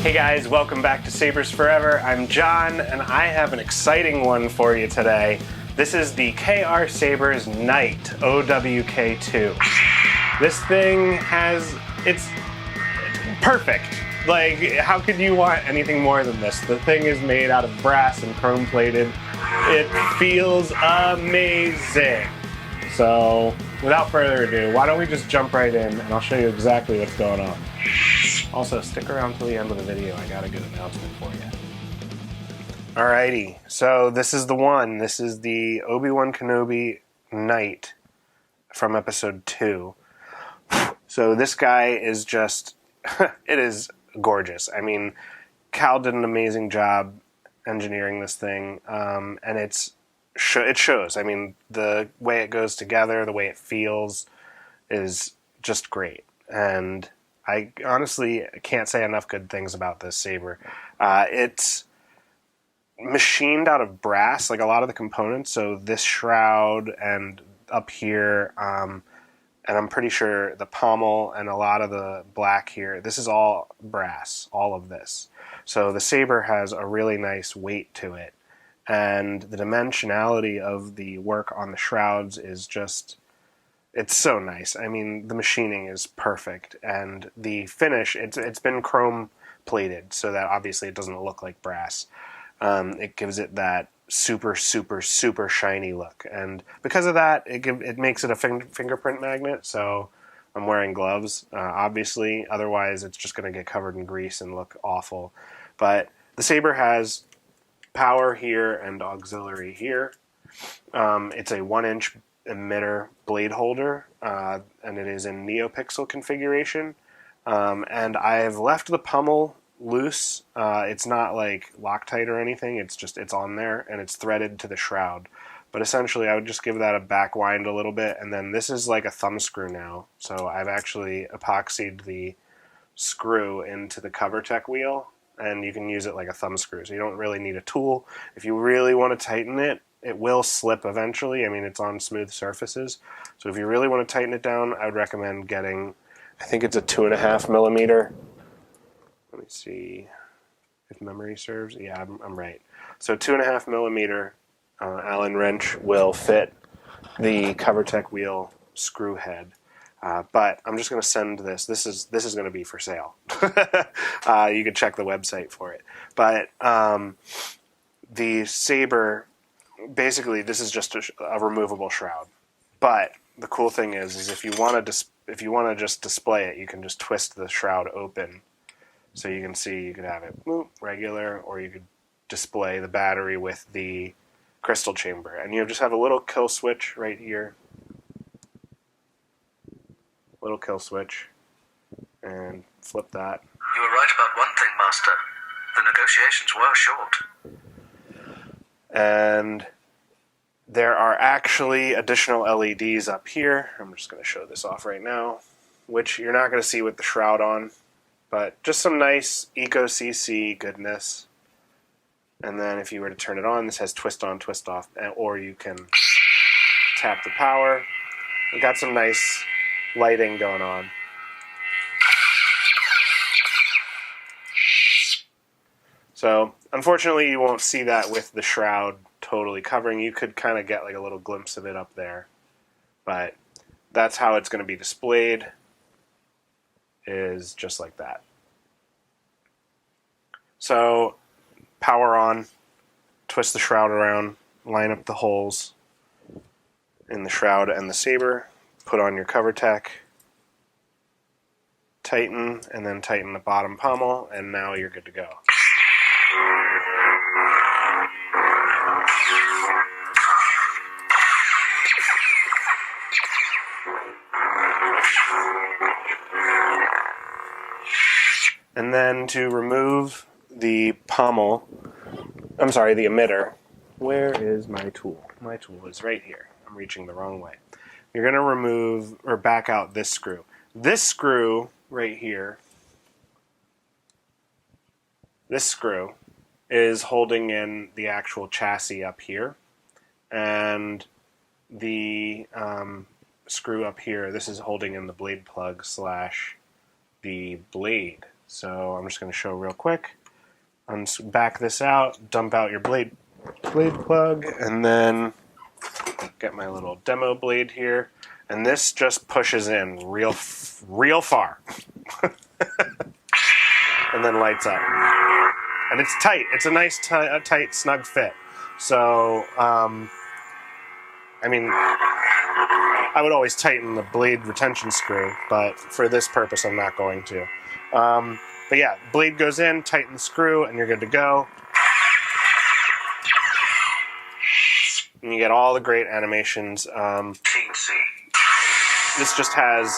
Hey guys, welcome back to Sabers Forever. I'm John, and I have an exciting one for you today. This is the KRSabers Knight OWK2. This thing it's perfect. Like, how could you want anything more than this? The thing is made out of brass and chrome plated. It feels amazing. So, without further ado, why don't we just jump right in and I'll show you exactly what's going on. Also, stick around till the end of the video. I got a good announcement for you. Alrighty, so this is the one. This is the Obi-Wan Kenobi Knight from episode 2. So this guy is just, it is gorgeous. I mean, Cal did an amazing job engineering this thing, and it shows. I mean, the way it goes together, the way it feels is just great. And I honestly can't say enough good things about this saber. It's machined out of brass, like a lot of the components. So this shroud and up here, and I'm pretty sure the pommel and a lot of the black here, this is all brass, all of this. So the saber has a really nice weight to it. And the dimensionality of the work on the shrouds is just, it's so nice. I mean, the machining is perfect, and the finish, it's been chrome plated so that obviously it doesn't look like brass. It gives it that super, super, super shiny look, and because of that, it makes it a fingerprint magnet, so I'm wearing gloves, obviously, otherwise it's just going to get covered in grease and look awful. But the saber has power here and auxiliary here. It's a 1-inch emitter blade holder, and it is in NeoPixel configuration, and I've left the pommel loose. It's not like Loctite or anything, it's on there, and it's threaded to the shroud. But essentially I would just give that a back wind a little bit, and then this is like a thumb screw now, so I've actually epoxied the screw into the CoverTech wheel, and you can use it like a thumb screw, so you don't really need a tool. If you really want to tighten it, it will slip eventually. I mean, it's on smooth surfaces. So if you really want to tighten it down, I would recommend getting, I think it's a 2.5 millimeter. Let me see if memory serves. Yeah, I'm right. So 2.5 millimeter Allen wrench will fit the CoverTech wheel screw head. But I'm just going to send this. This is going to be for sale. You can check the website for it. But the saber, basically, this is just a removable shroud. But the cool thing is if you want to just display it, you can just twist the shroud open, so you can see. You could have it regular, or you could display the battery with the crystal chamber, and you just have a little kill switch right here. Little kill switch, and flip that. You were right about one thing, Master. The negotiations were short. And there are actually additional LEDs up here. I'm just going to show this off right now, which you're not going to see with the shroud on, but just some nice EcoCC goodness. And then if you were to turn it on, this has twist on, twist off, or you can tap the power. We've got some nice lighting going on. So, unfortunately, you won't see that with the shroud totally covering. You could kind of get like a little glimpse of it up there. But that's how it's going to be displayed, is just like that. So, power on, twist the shroud around, line up the holes in the shroud and the saber, put on your CoverTech, tighten, and then tighten the bottom pommel, and now you're good to go. And then to remove the pommel, the emitter, where is my tool? My tool is right here. I'm reaching the wrong way. You're going to remove, or back out this screw. This screw right here, this screw is holding in the actual chassis up here, and the screw up here, this is holding in the blade plug / the blade. So I'm just going to show real quick. Back this out, dump out your blade plug, and then get my little demo blade here. And this just pushes in real far. And then lights up. And it's tight. It's a nice, tight, snug fit. So, I mean, I would always tighten the blade retention screw, but for this purpose, I'm not going to. But yeah, blade goes in, tighten the screw, and you're good to go. And you get all the great animations. This just has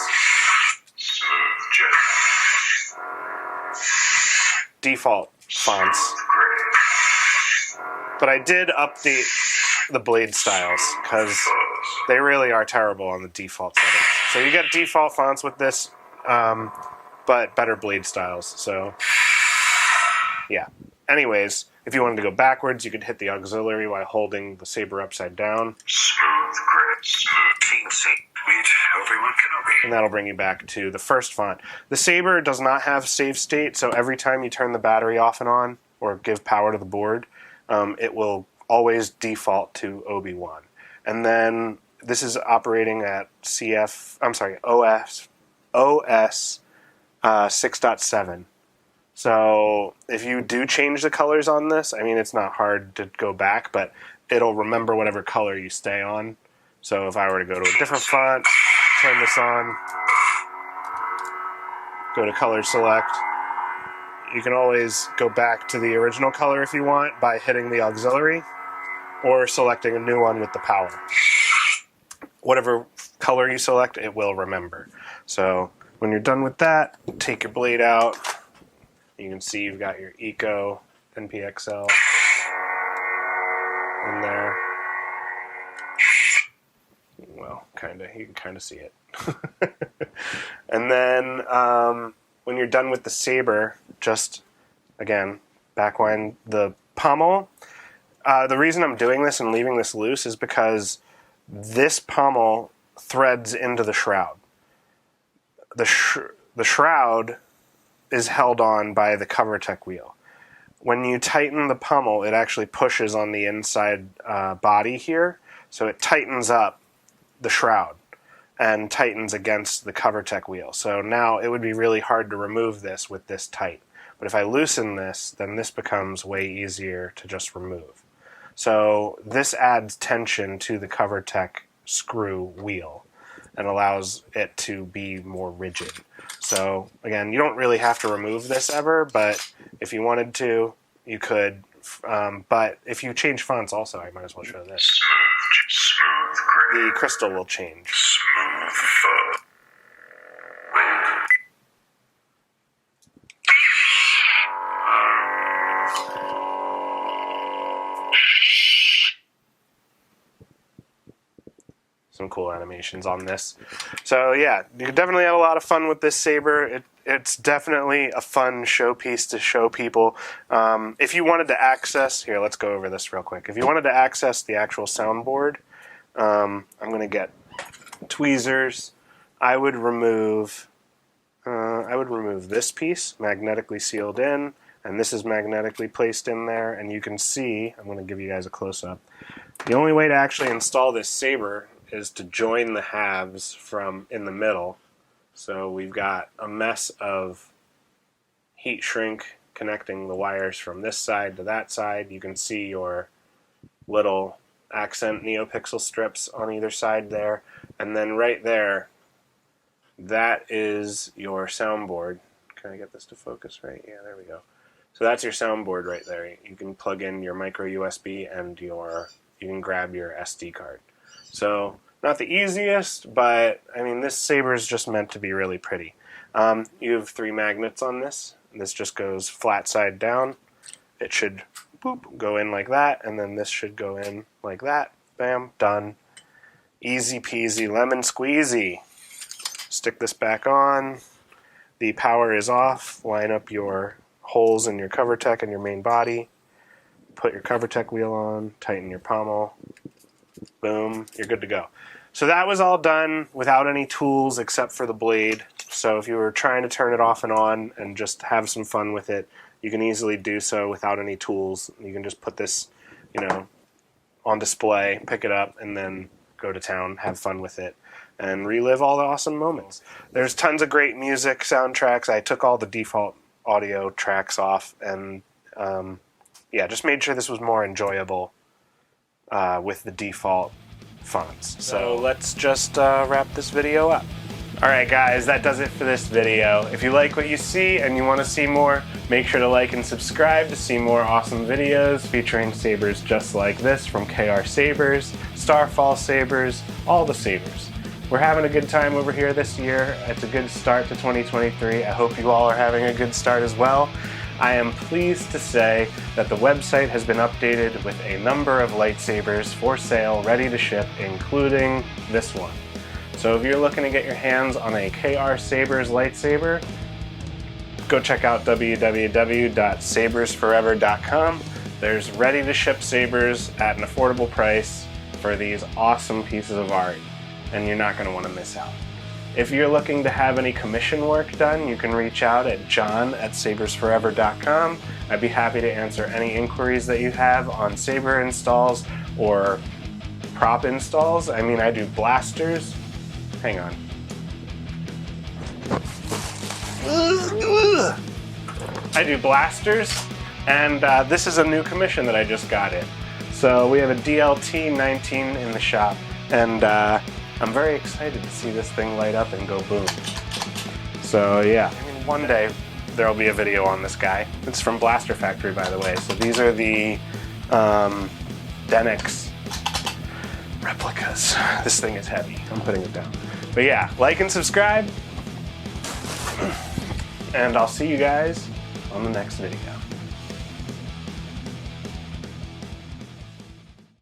default fonts. But I did update the blade styles, because they really are terrible on the default settings. So you get default fonts with this, but better blade styles. So, yeah. Anyways, if you wanted to go backwards, you could hit the auxiliary while holding the saber upside down. Smooth grid, smooth team seat. Meet Obi-Wan Kenobi. And that'll bring you back to the first font. The saber does not have save state, so every time you turn the battery off and on, or give power to the board, it will always default to Obi-Wan. And then this is operating at OS 6.7. So if you do change the colors on this, I mean, it's not hard to go back, but it'll remember whatever color you stay on. So if I were to go to a different font, turn this on, go to color select, you can always go back to the original color if you want by hitting the auxiliary or selecting a new one with the power. Whatever color you select, it will remember. So when you're done with that, take your blade out. You can see you've got your Eco NPXL in there. Well, you can kind of see it. And then when you're done with the saber, just, again, backwind the pommel. The reason I'm doing this and leaving this loose is because this pommel threads into the shroud. The shroud is held on by the CoverTech wheel. When you tighten the pommel, it actually pushes on the inside body here, so it tightens up the shroud and tightens against the CoverTech wheel. So now it would be really hard to remove this with this tight. But if I loosen this, then this becomes way easier to just remove. So this adds tension to the CoverTech screw wheel and allows it to be more rigid. So again, you don't really have to remove this ever, but if you wanted to, you could. But if you change fonts also, I might as well show this. Smooth grid. The crystal will change. Smooth fur. Some cool animations on this. So yeah, you can definitely have a lot of fun with this saber. It's definitely a fun showpiece to show people. If you wanted to access, here, let's go over this real quick. If you wanted to access the actual soundboard, I'm going to get tweezers. I would remove this piece, magnetically sealed in, and this is magnetically placed in there, and you can see, I'm going to give you guys a close-up. The only way to actually install this saber is to join the halves from in the middle. So we've got a mess of heat shrink connecting the wires from this side to that side. You can see your little accent NeoPixel strips on either side there. And then right there, that is your soundboard. Can I get this to focus right? Yeah, there we go. So that's your soundboard right there. You can plug in your micro USB and you can grab your SD card. So not the easiest, but I mean, this saber is just meant to be really pretty. You have 3 magnets on this. This just goes flat side down. It should go in like that, and then this should go in like that. Bam, done. Easy peasy lemon squeezy. Stick this back on. The power is off. Line up your holes in your CoverTech and your main body. Put your CoverTech wheel on. Tighten your pommel. Boom, you're good to go. So that was all done without any tools except for the blade. So if you were trying to turn it off and on and just have some fun with it, you can easily do so without any tools. You can just put this, on display, pick it up, and then go to town, have fun with it, and relive all the awesome moments. There's tons of great music soundtracks. I took all the default audio tracks off, and just made sure this was more enjoyable with the default fonts. So let's just wrap this video up. Alright guys, that does it for this video. If you like what you see and you want to see more, make sure to like and subscribe to see more awesome videos featuring sabers just like this from KRSabers, Starfall Sabers, all the sabers. We're having a good time over here this year. It's a good start to 2023. I hope you all are having a good start as well. I am pleased to say that the website has been updated with a number of lightsabers for sale, ready to ship, including this one. So if you're looking to get your hands on a KRSabers lightsaber, go check out www.sabersforever.com. There's ready-to-ship sabers at an affordable price for these awesome pieces of art, and you're not going to want to miss out. If you're looking to have any commission work done, you can reach out at john@sabersforever.com. I'd be happy to answer any inquiries that you have on saber installs or prop installs. I mean, I do blasters. Hang on. I do blasters, and this is a new commission that I just got in. So we have a DLT-19 in the shop, and I'm very excited to see this thing light up and go boom. So yeah, I mean, one day there'll be a video on this guy. It's from Blaster Factory, by the way. So these are the Denix replicas. This thing is heavy. I'm putting it down. But yeah, like and subscribe, and I'll see you guys on the next video.